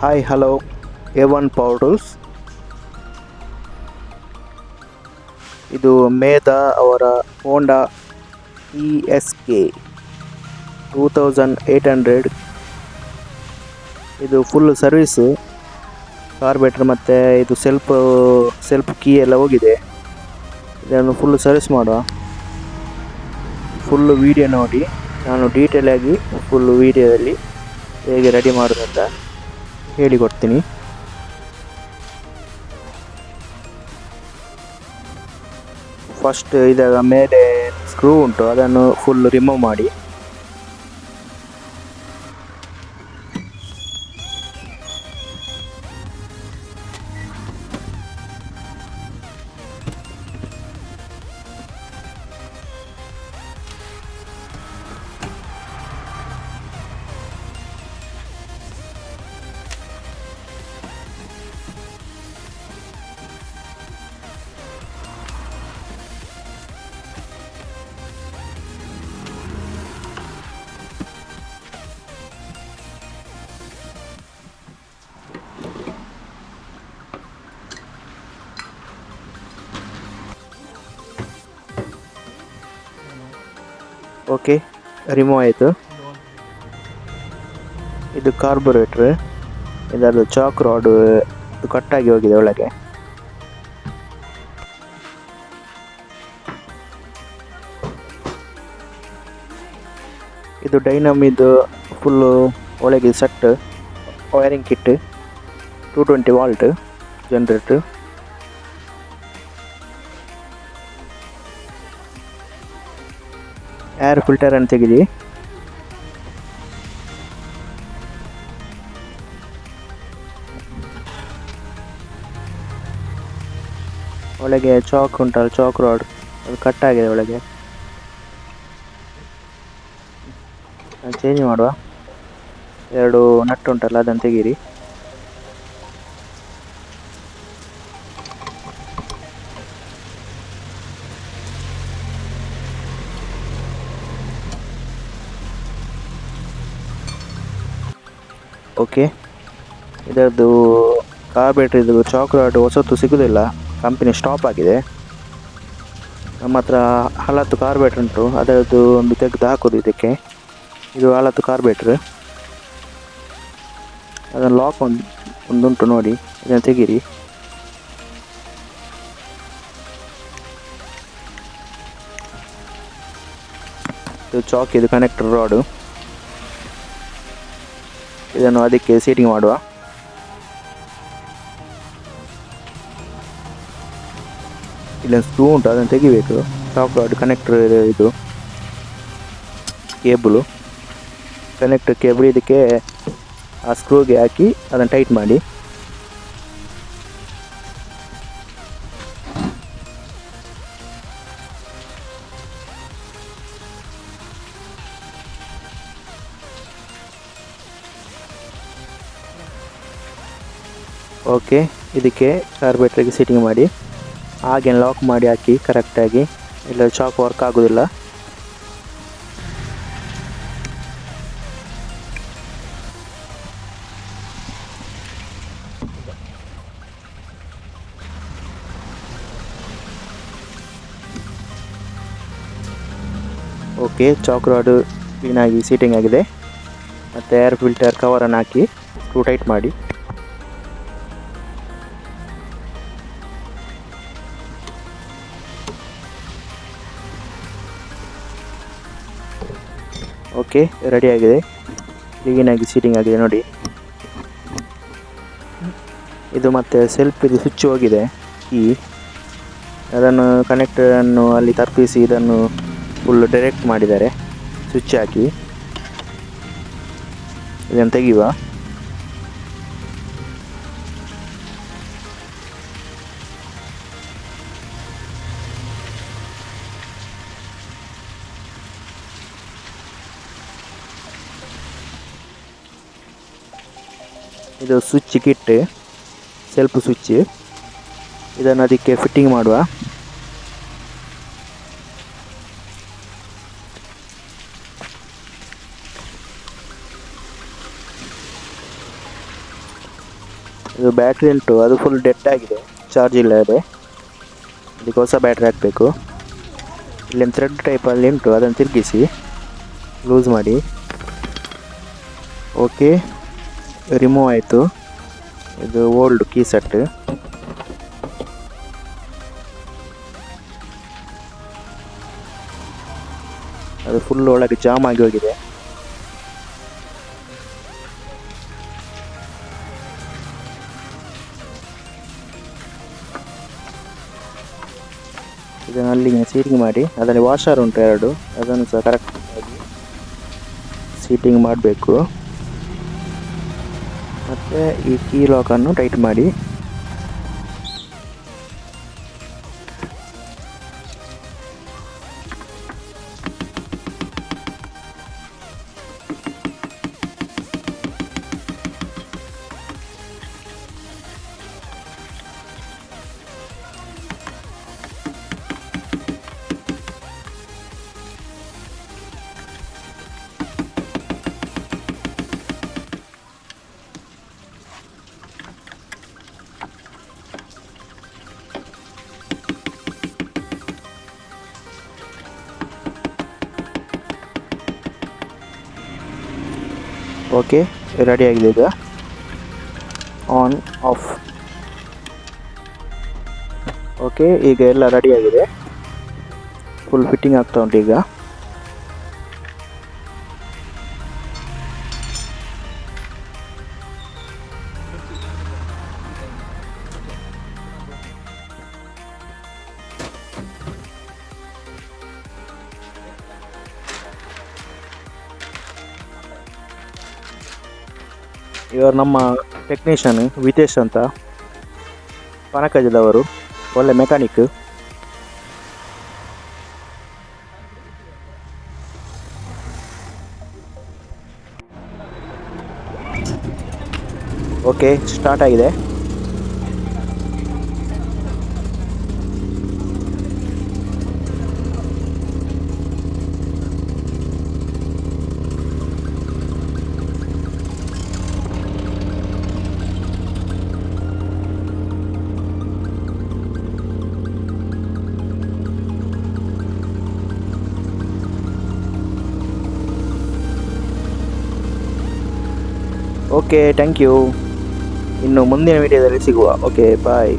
Hi hello A1 power tools. ಇದು ಮೇಧಾ ಅವರ ಹೋಂಡಾ ESK 2800. ಇದು ಫುಲ್ ಸರ್ವಿಸು, ಕಾರ್ಬೇಟ್ರ್ ಮತ್ತು ಇದು ಸೆಲ್ಫ್ ಕೀ ಎಲ್ಲ ಹೋಗಿದೆ. ಇದನ್ನು ಫುಲ್ ಸರ್ವಿಸ್ ಮಾಡುವ. ಫುಲ್ಲು ವೀಡಿಯೋ ನೋಡಿ, ನಾನು ಡೀಟೇಲಾಗಿ ಫುಲ್ಲು ವೀಡಿಯೋದಲ್ಲಿ ಹೇಗೆ ರೆಡಿ ಮಾಡೋದಂತ ಹೇಳಿಕೊಡ್ತೀನಿ. ಫಸ್ಟ್ ಇದರ ಮೇಲೆ ಸ್ಕ್ರೂ ಉಂಟು, ಅದನ್ನು ಫುಲ್ ರಿಮೂವ್ ಮಾಡಿ. ಓಕೆ, ರಿಮೂವ್ ಆಯಿತು. ಇದು ಕಾರ್ಬೊರೇಟ್ರ್, ಇದರದ್ದು ಚಾಕ್ ರಾಡ್ ಕಟ್ಟಾಗಿ ಹೋಗಿದೆ ಒಳಗೆ. ಇದು ಡೈನಮಿದು ಫುಲ್ಲು ಒಳಗೆ set wiring kit, 220 volt generator. Air ಫಿಲ್ಟರನ್ನು ತೆಗೆದು ಒಳಗೆ ಚಾಕ್ ಉಂಟಲ್ಲ, ಚಾಕ್ ರಾಡ್ ಅದು ಕಟ್ಟಾಗಿದೆ ಒಳಗೆ. ಚೇಂಜ್ ಮಾಡುವ. 2 ನಟ್ ಉಂಟಲ್ಲ, ಅದನ್ನು ತೆಗೀರಿ. ಓಕೆ, ಇದರದ್ದು ಕಾರ್ಬೇಟ್ರ್ ಇದು ಚಾಕ್ ರಾಡ್ ಹೊಸತು ಸಿಗೋದಿಲ್ಲ, ಕಂಪನಿ ಸ್ಟಾಪ್ ಆಗಿದೆ. ನಮ್ಮ ಹತ್ರ ಹಳತ್ತು ಕಾರ್ಬೇಟ್ರ್ ಉಂಟು, ಅದರದ್ದು ಒಂದು ತೆಗೆದು ಹಾಕೋದು ಇದಕ್ಕೆ. ಇದು ಹಳತ್ತು ಕಾರ್ಬೇಟ್ರ್, ಅದನ್ನು ಲಾಕ್ ಒಂದುಂಟು ನೋಡಿ, ಇದನ್ನು ತೆಗೀರಿ. ಇದು ಚಾಕ್, ಇದು ಕನೆಕ್ಟರ್ ರಾಡು, ಇದನ್ನು ಅದಕ್ಕೆ ಸೀಟಿಂಗ್ ಮಾಡುವ. ಇಲ್ಲೊಂದು ಸ್ಕ್ರೂ ಉಂಟು, ಅದನ್ನು ತೆಗಿಬೇಕು. ಚಾಕ್ ರಾಡ್ ಕನೆಕ್ಟರ್ ಇದು ಕೇಬಲು, ಕನೆಕ್ಟರ್ ಕೇಬಲ್ ಇದಕ್ಕೆ ಆ ಸ್ಕ್ರೂಗೆ ಹಾಕಿ ಅದನ್ನು ಟೈಟ್ ಮಾಡಿ. ಓಕೆ, ಇದಕ್ಕೆ ಕಾರ್ಬೇಟ್ರಿಗೆ ಸೀಟಿಂಗ್ ಮಾಡಿ, ಹಾಗೆ ಲಾಕ್ ಮಾಡಿ ಹಾಕಿ ಕರೆಕ್ಟಾಗಿ, ಇಲ್ಲ ಚಾಕ್ ವರ್ಕ್ ಆಗೋದಿಲ್ಲ. ಓಕೆ, ಚಾಕ್ ರಾಡ್ ಕ್ಲೀನಾಗಿ ಸೀಟಿಂಗ್ ಆಗಿದೆ. ಮತ್ತು ಏರ್ ಫಿಲ್ಟರ್ ಕವರನ್ನು ಹಾಕಿ ಸ್ಕ್ರೂ ಟೈಟ್ ಮಾಡಿ. ಓಕೆ, ರೆಡಿಯಾಗಿದೆ. ಕ್ಲೀನಾಗಿ ಸೀಟಿಂಗ್ ಆಗಿದೆ ನೋಡಿ. ಇದು ಮತ್ತು ಸೆಲ್ಫ್ ಇದು ಸ್ವಿಚ್ ಹೋಗಿದೆ ಕೀ, ಅದನ್ನು ಕನೆಕ್ಟರನ್ನು ಅಲ್ಲಿ ತಪ್ಪಿಸಿ ಇದನ್ನು ಫುಲ್ ಡೈರೆಕ್ಟ್ ಮಾಡಿದ್ದಾರೆ. ಸ್ವಿಚ್ ಹಾಕಿ ಇದನ್ನು ತೆಗೆಯುವ. ಇದು ಸ್ವಿಚ್ ಕಿಟ್, ಸೆಲ್ಫ್ ಸ್ವಿಚ್, ಇದನ್ನು ಅದಕ್ಕೆ ಫಿಟ್ಟಿಂಗ್ ಮಾಡುವ. ಇದು ಬ್ಯಾಟ್ರಿ ಉಂಟು, ಅದು ಫುಲ್ ಡೆಡ್ ಆಗಿದೆ, ಚಾರ್ಜ್ ಇಲ್ಲ ಇದೆ. ಅದಕ್ಕೆ ಹೊಸ ಬ್ಯಾಟ್ರಿ ಹಾಕಬೇಕು. ಇಲ್ಲೊಂದು ಥ್ರೆಡ್ ಟೈಪಲ್ಲಿ ಉಂಟು, ಅದನ್ನು ತಿರುಗಿಸಿ ಲೂಸ್ ಮಾಡಿ. ಓಕೆ, ರಿಮೂವ್ ಆಯಿತು. ಇದು ಓಲ್ಡ್ ಕೀ ಸೆಟ್. ಅದು ಫುಲ್ ಒಳಗೆ ಜಾಮ್ ಆಗಿ ಹೋಗಿದೆ. ಇದನ್ನು ಅಲ್ಲಿಗೆ ಸೀಟಿಂಗ್ ಮಾಡಿ, ಅದರಲ್ಲಿ ವಾಷರ್ ಉಂಟು 2, ಅದನ್ನು ಸಹ ಕರೆಕ್ಟಾಗಿ ಸೀಟಿಂಗ್ ಮಾಡಬೇಕು. ಮತ್ತು ಈ ಕೀ ಲಾಕನ್ನು ಟೈಟ್ ಮಾಡಿ. ಓಕೆ, ರೆಡಿ ಆಗಿದೆ. ಈಗ ಆನ್ ಆಫ್. ಓಕೆ, ಈಗ ಎಲ್ಲ ರೆಡಿ ಆಗಿದೆ. ಫುಲ್ ಫಿಟ್ಟಿಂಗ್ ಆಗ್ತಾ ಉಂಟು ಈಗ. ಇವರು ನಮ್ಮ ಟೆಕ್ನಿಷಿಯನ್ ವಿತೇಶ್ ಅಂತ, ಪನಕಜದವರು, ಒಳ್ಳೆ ಮೆಕ್ಯಾನಿಕ್. ಓಕೆ, ಸ್ಟಾರ್ಟ್ ಆಗಿದೆ. Okay, thank you. ಇನ್ನು ಮುಂದಿನ ವಿಡಿಯೋದಲ್ಲಿ ಸಿಗುವ. ಓಕೆ, ಬಾಯ್.